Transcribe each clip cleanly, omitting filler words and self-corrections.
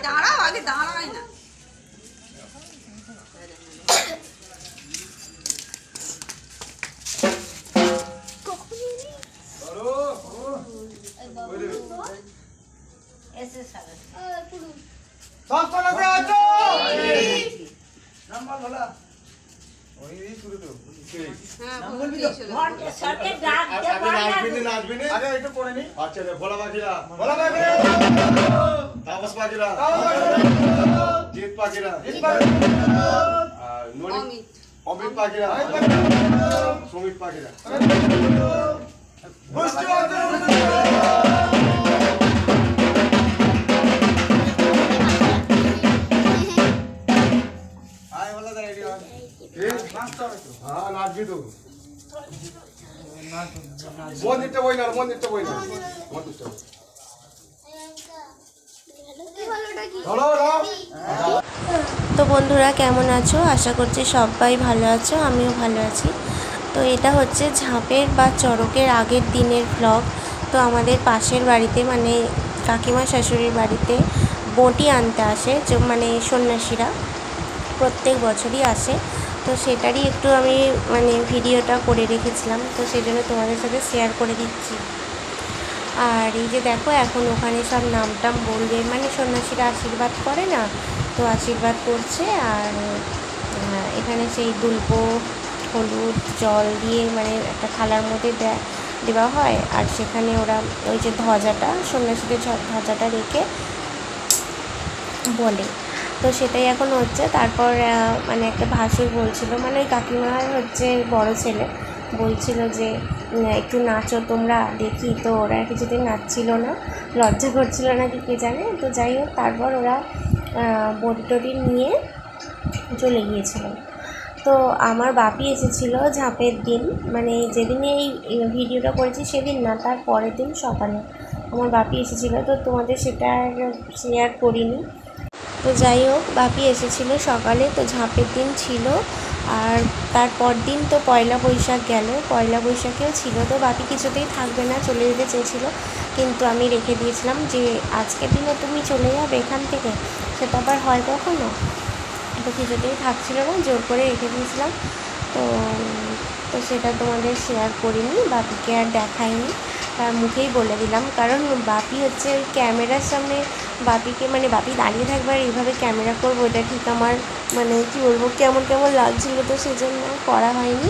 দাঁড়াও আগে দাঁড়াই না অমিত পাখিরা সুমিত পাখিরা हाँ नाच भी तो मंदिर বই না মন্দিরটা বই না মন্দিরটা তো বন্ধুরা কেমন আছো? আশা করছি সবাই ভালো আছো, আমিও ভালো আছি। তো এটা হচ্ছে ঝাঁপের বা চড়কের আগের দিনের ব্লগ। তো আমাদের পাশের বাড়িতে মানে কাকিমা শাশুড়ির বাড়িতে বঁটি আনতে আসে, মানে সন্ন্যাসীরা প্রত্যেক বছরই আসে। তো সেটারই একটু আমি মানে ভিডিওটা করে রেখেছিলাম, তো সেই জন্য তোমাদের সাথে শেয়ার করে দিচ্ছি। আর এই যে দেখো এখন ওখানে সব নামটাম বলবে, মানে সন্ন্যাসীরা আশীর্বাদ করে না, তো আশীর্বাদ করছে। আর এখানে সেই দুল্প হলুদ জল দিয়ে মানে একটা থালার মধ্যে দেওয়া হয়, আর সেখানে ওরা ওই যে ধ্বজাটা সন্ন্যাসীদের ধ্বজাটা রেখে বলে, তো সেটাই এখন হচ্ছে। তারপর মানে একটা ভাসুর বলছিল, মানে ওই কাকিমার হচ্ছে বড় ছেলে বলছিল যে একটু নাচো তোমরা দেখি। তো ওরা কিছুদিন নাচছিল না, লজ্জা করছিল না কি কে জানে। তো যাই হোক তারপর ওরা বটি টটি নিয়ে চলে গিয়েছিল। তো আমার বাপি এসেছিল ঝাঁপের দিন, মানে যেদিনে এই ভিডিওটা করেছি সেদিন না, তার পরের দিন সকালে আমার বাপি এসেছিল। তো তোমাদের সেটা শেয়ার করিনি। তো যাই হোক বাপি এসেছিলো সকালে, তো ঝাঁপের দিন ছিল। আর তারপর দিন তো পয়লা বৈশাখ গেল, পয়লা বৈশাখেও ছিল। তো বাপি কিছুতেই থাকবে না, চলে যেতে চেয়েছিল, কিন্তু আমি রেখে দিয়েছিলাম যে আজকের দিনে তুমি চলে যাবে এখান থেকে, সেটা আবার হয় কখনো। তো কিছুতেই থাকছিল না, জোর করে রেখে দিয়েছিলাম। তো তো সেটা তোমাদের শেয়ার করিনি, বাপিকে আর দেখাইনি, মুখেই বলে দিলাম। কারণ বাপি হচ্ছে ওই ক্যামেরার সামনে বাপিকে মানে বাপি দাঁড়িয়ে থাকবে আর এইভাবে ক্যামেরা করবো, এটা ঠিক আমার মানে কী বলবো কেমন কেমন লাগছিলো, তো সেজন্য করা হয়নি।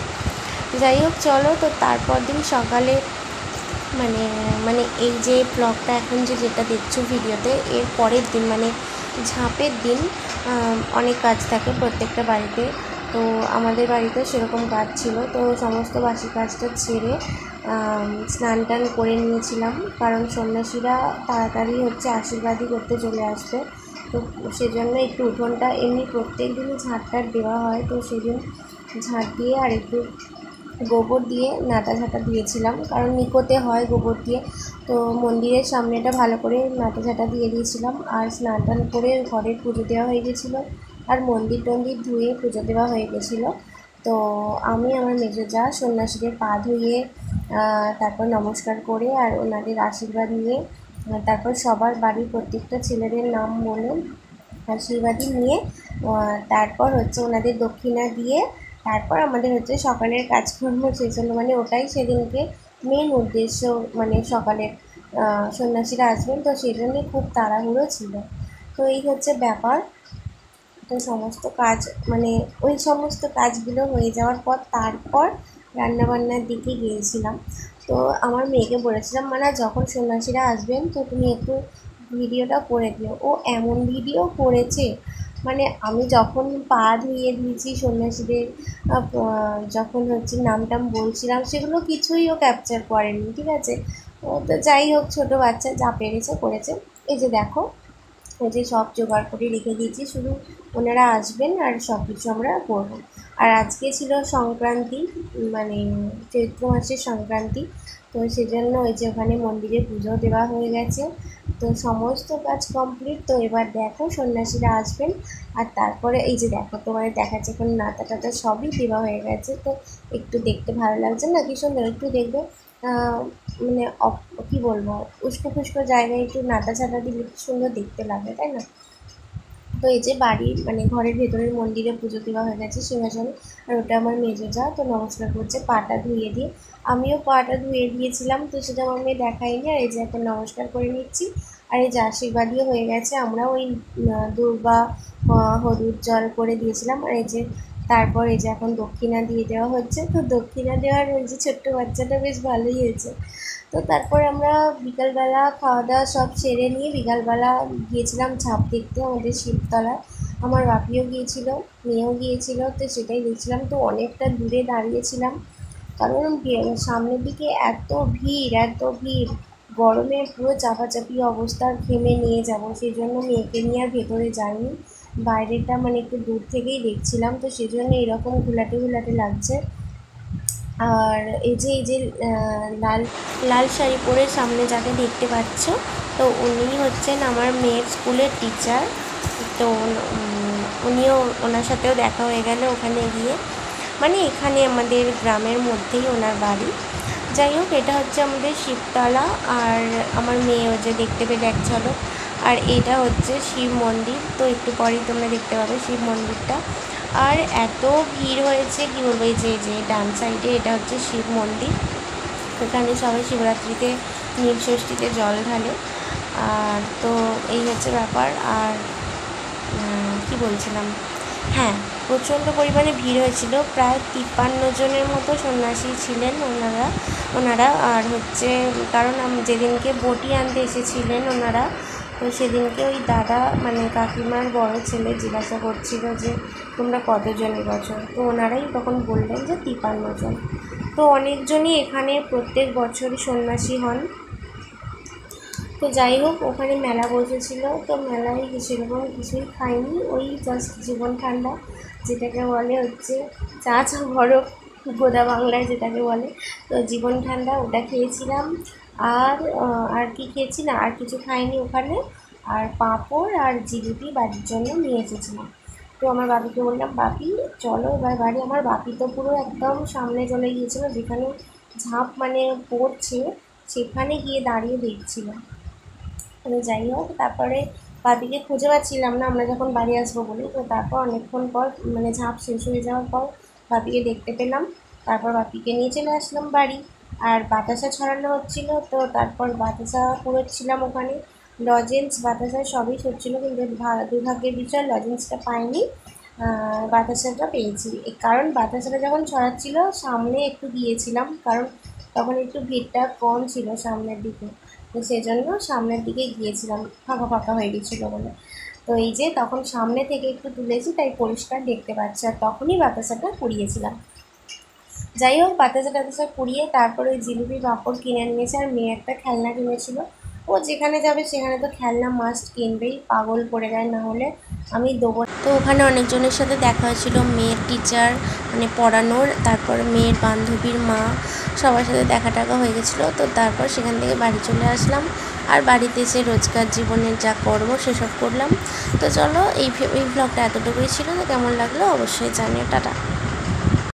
যাই হোক চলো। তো তারপর দিন সকালে মানে মানে এই যে ব্লগটা এখন যেটা দেখছো ভিডিওতে, এর পরের দিন মানে ঝাঁপের দিন অনেক কাজ থাকে প্রত্যেকটা বাড়িতে। তো আমাদের বাড়িতেও সেরকম কাজ ছিল। তো সমস্ত বাসি কাজটা ছেড়ে স্নান টান করে নিয়েছিলাম, কারণ সন্ন্যাসীরা তাড়াতাড়ি হচ্ছে আশীর্বাদই করতে চলে আসবে। তো সেজন্য একটু উঠোনটা এমনি প্রত্যেক দিনই ঝাঁট দেওয়া হয়, তো সেদিন ঝাঁট দিয়ে আর একটু গোবর দিয়ে নাতা ঝাঁটা দিয়েছিলাম, কারণ নিকোতে হয় গোবর দিয়ে। তো মন্দিরের সামনেটা ভালো করে নাতা ঝাঁটা দিয়ে দিয়েছিলাম। আর স্নান টান করে ঘরের পুজো দেওয়া হয়ে গেছিলো, আর মন্দির টন্দির ধুয়ে পুজো দেওয়া হয়ে গেছিলো। তো আমি আমার মেজো যা সন্ন্যাসীদের পা ধুয়ে তারপর নমস্কার করে আর ওনাদের আশীর্বাদ নিয়ে, তারপর সবার বাড়ির প্রত্যেকটা ছেলেদের নাম বলে আশীর্বাদই নিয়ে, তারপর হচ্ছে ওনাদের দক্ষিণা দিয়ে তারপর আমাদের হচ্ছে সকালের কাজকর্ম শেষ হলো। মানে ওটাই সেদিনকে মেন উদ্দেশ্য, মানে সকালের সন্ন্যাসীরা আসবেন, তো সেই জন্যই খুব তাড়াহুড়ো ছিল। তো এই হচ্ছে ব্যাপার। তো সমস্ত কাজ মানে ওই সমস্ত কাজগুলো হয়ে যাওয়ার পর তারপর রান্নাবান্নার দিকে গিয়েছিলাম। তো আমার মেয়েকে বলেছিলাম, মানে যখন সন্ন্যাসীরা আসবেন তো তুমি একটু ভিডিওটা করে দিও। ও এমন ভিডিও করেছে, মানে আমি যখন পা ধুইয়ে দিয়েছি সন্ন্যাসীদের, যখন হচ্ছে নামটাম বলছিলাম, সেগুলো কিছুই ও ক্যাপচার করেনি, ঠিক আছে। তো যাই হোক ছোটো বাচ্চা যা পেরেছে করেছে। এই যে দেখো এই যে সব জোগাড় করে রেখে দিয়েছি, শুধু ওনারা আসবেন আর সব কিছু আমরা করবো। আর আজকে ছিল সংক্রান্তি, মানে চৈত্র মাসের সংক্রান্তি। তো সেজন্য ওই যে ওখানে মন্দিরে পুজো দেওয়া হয়ে গেছে, তো সমস্ত কাজ কমপ্লিট। তো এবার দেখো সন্ন্যাসীরা আসবেন, আর তারপরে এই যে দেখো তোমাদের দেখাচ্ছে এখন নাতা টাতা সবই দেওয়া হয়ে গেছে। তো একটু দেখতে ভালো লাগছে না, কি সুন্দর, একটু দেখবে। মানে কী বলবো, উস্কো খুস্কো জায়গায় একটু নাটা ছাটা দিলে কি সুন্দর দেখতে লাগে, তাই না? তো এই যে বাড়ির মানে ঘরের ভেতরের মন্দিরে পুজো দেওয়া হয়ে গেছে সিংহাসনে, আর ওটা আমার মেজো যা তো নমস্কার করছে পাটা ধুয়ে দিয়ে। আমিও পাটা ধুয়ে দিয়েছিলাম, তো সেটা আমার মেয়ে দেখায়নি। আর এই যে এখন নমস্কার করে নিচ্ছি, আর এই যে আশীর্বাদীও হয়ে গেছে। আমরা ওই দুর্বা হলুদ জল করে দিয়েছিলাম। আর এই যে তারপর এই যে এখন দক্ষিণা দিয়ে দেওয়া হচ্ছে। তো দক্ষিণা দেওয়ার ওই যে ছোট্ট বাচ্চাটা বেশ ভালোই হয়েছে। তো তারপর আমরা বিকালবেলা খাওয়া দাওয়া সব সেরে নিয়ে বিকালবেলা গিয়েছিলাম ঝাঁপ দেখতে আমাদের শিবতলায়। আমার বাপিও গিয়েছিল, মেয়েও গিয়েছিল, তো সেটাই দেখছিলাম। তো অনেকটা দূরে দাঁড়িয়েছিলাম, কারণ সামনের দিকে এত ভিড়, গরমে পুরো চাপাচাপি অবস্থা, ঘেমে নিয়ে যাব, সেই জন্য মেয়েকে নিয়ে আর ভেতরে যাইনি। বাইরেটা মানে একটু দূর থেকেই দেখছিলাম, তো সেই জন্য এরকম ঘোলাটে ঘোলাটে লাগছে। আর এই যে লাল লাল শাড়ি পরে সামনে যাকে দেখতে পাচ্ছ, তো উনি হচ্ছেন আমার মেয়ের স্কুলের টিচার। তো উনিও, ওনার সাথেও দেখা হয়ে গেল ওখানে গিয়ে, মানে এখানে আমাদের গ্রামের মধ্যেই ওনার বাড়ি। যাই হোক, এটা হচ্ছে আমাদের শিবতলা, আর আমার মেয়েও যে দেখতে পেলে এক ঝলক। আর এটা হচ্ছে শিব মন্দির, তো একটু পরেই তোমরা দেখতে পাবে শিব মন্দিরটা। আর এত ভিড় হয়েছে কি বলবো, এই যে ডান সাইডে এটা হচ্ছে শিব মন্দির, এখানে সবাই শিবরাত্রিতে নীলষষ্ঠীতে জল ঢালে। আর তো এই হচ্ছে ব্যাপার। আর কি বলছিলাম, হ্যাঁ, প্রচণ্ড পরিমাণে ভিড় হয়েছিল, প্রায় 53 জনের মতো সন্ন্যাসী ছিলেন ওনারা। আর হচ্ছে কারণ যেদিনকে বটি আনতে এসেছিলেন ওনারা, তো সেদিনকে ওই দাদা মানে কাকিমার বড় ছেলে জিজ্ঞাসা করছিল যে তোমরা কতজন এবছর, তো ওনারাই তখন বললেন যে 53 জন। তো অনেকজনই এখানে প্রত্যেক বছরই সন্ন্যাসী হন। তো যাই হোক, ওখানে মেলা বসেছিল, তো মেলায় সেরকম কিছুই খাইনি, ওই জাস্ট জীবন ঠান্ডা, যেটাকে বলে হচ্ছে চা বরফ গোদা বাংলায় যেটাকে বলে, তো জীবন ঠান্ডা ওটা খেয়েছিলাম। আর কি খেয়েছি না, আর কিছু খাইনি ওখানে। আর পাঁপড় আর জিলিপি বাড়ির জন্য নিয়ে এসেছিলাম। তো আমার বাপিকে বললাম, বাপি চলো এবার বাড়ি। আমার বাপি তো পুরো একদম সামনে চলে গিয়েছিলো, যেখানে ঝাঁপ মানে পড়ছে সেখানে গিয়ে দাঁড়িয়ে দেখছিল। তো যাই হোক, তারপরে বাপিকে খুঁজে পাচ্ছিলাম না আমরা যখন বাড়ি আসবো বলে। তো তারপর অনেকক্ষণ পর মানে ঝাঁপ শেষ হয়ে যাওয়ার পর বাপিকে দেখতে পেলাম। তারপর বাপিকে নিয়ে চলে আসলাম বাড়ি। আর বাতাসা ছড়ানো হচ্ছিলো, তো তারপর বাতাসা পুরোচ্ছিলাম ওখানে। লজেন্স বাতাসা সবই ছড়ছিল, কিন্তু দুর্ভাগ্যের বিষয় লজেন্সটা পাইনি, বাতাসাটা পেয়েছি। কারণ বাতাসাটা যখন ছড়াচ্ছিল সামনে একটু গিয়েছিলাম, কারণ তখন একটু ভিড়টা কম ছিল সামনের দিকে, তো সেজন্য সামনের দিকে গিয়েছিলাম, ফাঁকা ফাঁকা হয়ে গেছিলো বলে। তো এই যে তখন সামনে থেকে একটু তুলেছি, তাই পরিষ্কার দেখতে পাচ্ছি। আর তখনই বাতাসাটা কুড়িয়েছিলাম। যাই হোক, বাতাসা কুড়িয়ে তারপর ওই জিলিপি পাঁপড় কিনে নিয়েছে। আর মেয়ে একটা খেলনা কিনেছিল, ও যেখানে যাবে সেখানে তো খেলনা মাস্ট কিনবেই, পাগল পড়ে যায় না হলে আমি দেবো। তো ওখানে অনেকজনের সাথে দেখা হয়েছিল, মেয়ের টিচার মানে পড়ানোর, তারপর মেয়ের বান্ধবীর মা, সবার সাথে দেখা টাকা হয়ে গেছিলো। তো তারপর সেখান থেকে বাড়ি চলে আসলাম, আর বাড়িতে এসে রোজকার জীবনের যা কর্ম সেসব করলাম। তো চলো, এই ভ্লগটা এতটুকুই ছিল। তো কেমন লাগলো অবশ্যই জানিও। টাটা।